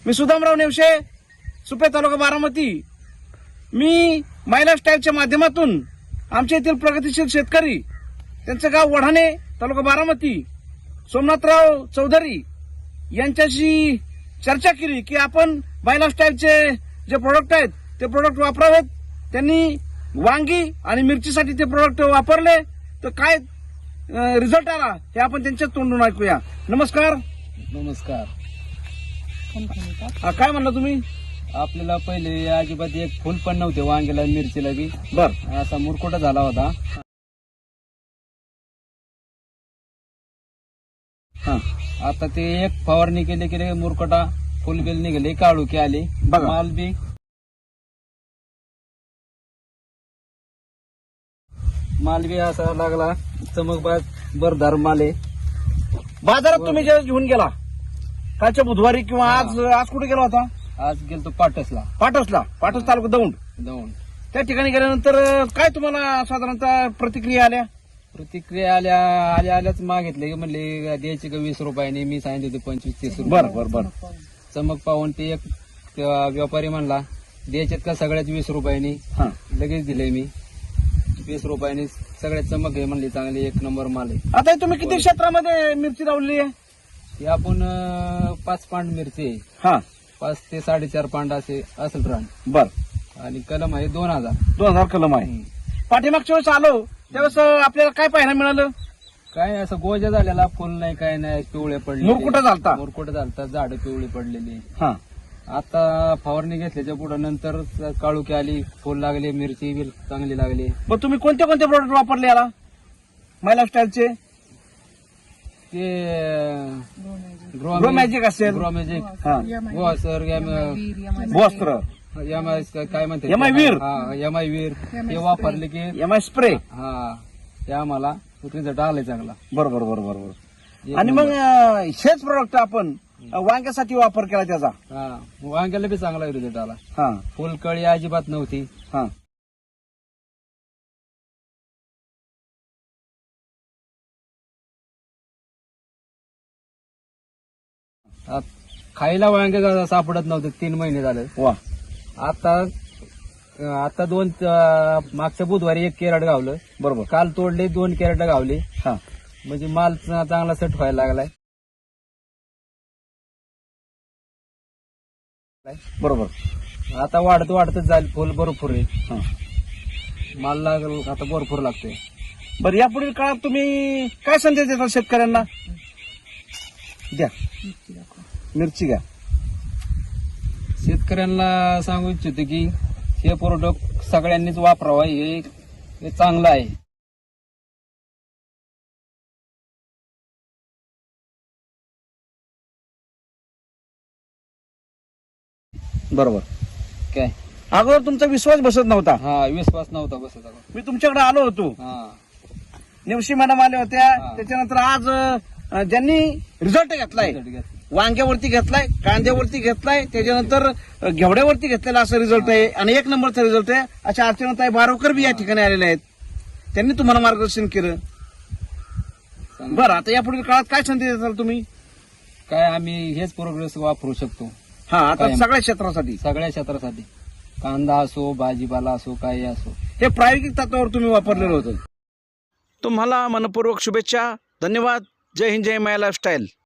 मी सुदामराव नेवशे, सुपे तालुका बारामती. मी माय लाईफस्टाईलच्या माध्यमातून आमच्या येथील प्रगतिशील शेतकरी, त्यांचं गाव वढाणे, तालुका बारामती, सोमनाथराव चौधरी यांच्याशी चर्चा केली की आपण माय लाईफस्टाईलचे जे प्रोडक्ट आहेत ते प्रोडक्ट वापरावेत. त्यांनी वांगी आणि मिरचीसाठी ते प्रोडक्ट वापरले, तर काय रिझल्ट आला हे आपण त्यांच्याच तोंडून ऐकूया. नमस्कार. नमस्कार. काय म्हणला तुम्ही? आपल्याला पहिले अजिबात एक फुल पण नव्हते वांग्याला मिरचीला बी. बर. असा मुरकुटा झाला होता. हा. आता ते एक फवारणी केली की मुरकुटा फुल बिल निघाले, काळुकी आली. बघा. माल बी असा लागला चमकबाज भरदार माल आहे. बाजारात तुम्ही जेव्हा घेऊन गेला कालच्या बुधवारी किंवा आज आज कुठे गेला होता? आज गेलो पाटसला. पाटस तालुका दौंड. त्या ठिकाणी गेल्यानंतर काय तुम्हाला साधारणतः प्रतिक्रिया आल्या? प्रतिक्रिया आल्याच मागितले, म्हणले द्यायचे का 20 रुपयाने. मी सांगितले होते 25-30 रुपये. बर. चमक पाहून ते एक व्यापारी म्हणला द्यायचे का सगळ्याच 20 रुपयाने. हा. लगेच दिले मी 20 रुपयाने. सगळ्यात चमक आहे म्हणले, चांगली 1 नंबर माल आहे. आता तुम्ही किती क्षेत्रामध्ये मिरची लावली आहे? ही आपण 5 पांड मिरची आहे. हा. 5 ते 4.5 पांड असे असेल रान. बर. आणि कलम आहे 2000. 2000 कलम आहे. पाठीमागच्या वेळेस आलो त्यावेळेस आपल्याला काय पाहायला मिळालं? काय असं गोजा झालेला, फुल नाही, काय नाही, पिवळे पडले. मुरकुटा झालता, झाडं पिवळी पडलेली. हा. आता फवारणी घेतल्याच्या पुढे नंतर काळुकी आली, फुल लागले, मिरची बी चांगली लागली. मग तुम्ही कोणते प्रोडक्ट वापरले याला माय लाईफस्टाईलचे? ते ग्रो मॅजिक असेल, ग्रो मॅजिक, हा, सर भोस्त्र, काय म्हणते, MI वीर. MI वीर हे वापरले की MI स्प्रे. हा, ते आम्हाला रिझल्ट आलाय चांगला. बरोबर. आणि मग हेच प्रोडक्ट आपण वांग्यासाठी वापर केला त्याचा? हा, वांग्याला बी चांगला रिझल्ट आला. हा. फुलकळी अजिबात नव्हती. हा. खायला वांगे सापडत नव्हते 3 महिने झाले. वा. आता मागच्या बुधवारी 1 कॅरेट गावलं. बरोबर. काल तोडले 2 कॅरेट गावले. हा. म्हणजे माल चांगला सेट व्हायला लागलाय. बरोबर. आता वाढतच जाईल. फुल भरपूर आहे. हा. माल आता भरपूर लागतोय. बरं, यापुढील काळात तुम्ही काय संदेश देता शेतकऱ्यांना? द्या. मिरची घ्या. शेतकऱ्यांना सांगू इच्छितो की हे प्रोडक्ट सगळ्यांनीच वापरावा. हे चांगलं आहे. बरोबर. काय अगोदर तुमचा विश्वास बसत नव्हता. हा, विश्वास नव्हता बसत. मी तुमच्याकडे आलो होतो, हा, नेवशी मॅडम आल्या होत्या. हा. त्याच्यानंतर आज ज्यांनी रिझल्ट घेतलाय, वांग्यावरती घेतलाय, कांद्यावरती घेतलाय, त्याच्यानंतर घेवड्यावरती घेतलेला असं रिझल्ट आहे आणि 1 नंबरचा रिझल्ट आहे. अशा अर्चनाताई बारोकर बी या ठिकाणी आलेल्या आहेत. त्यांनी तुम्हाला मार्गदर्शन केलं. बरं, आता यापुढील काळात काय संदेश देताल तुम्ही? काय आम्ही हेच प्रोग्रेस वापरू शकतो. हा, आता कायम. सगळ्या क्षेत्रासाठी कांदा असो, भाजीपाला असो, काही असो. हे प्रायोगिक तत्वावर तुम्ही वापरलेलं होतं. तुम्हाला मनपूर्वक शुभेच्छा. धन्यवाद. जय हिंद, जय माय लाईफस्टाईल.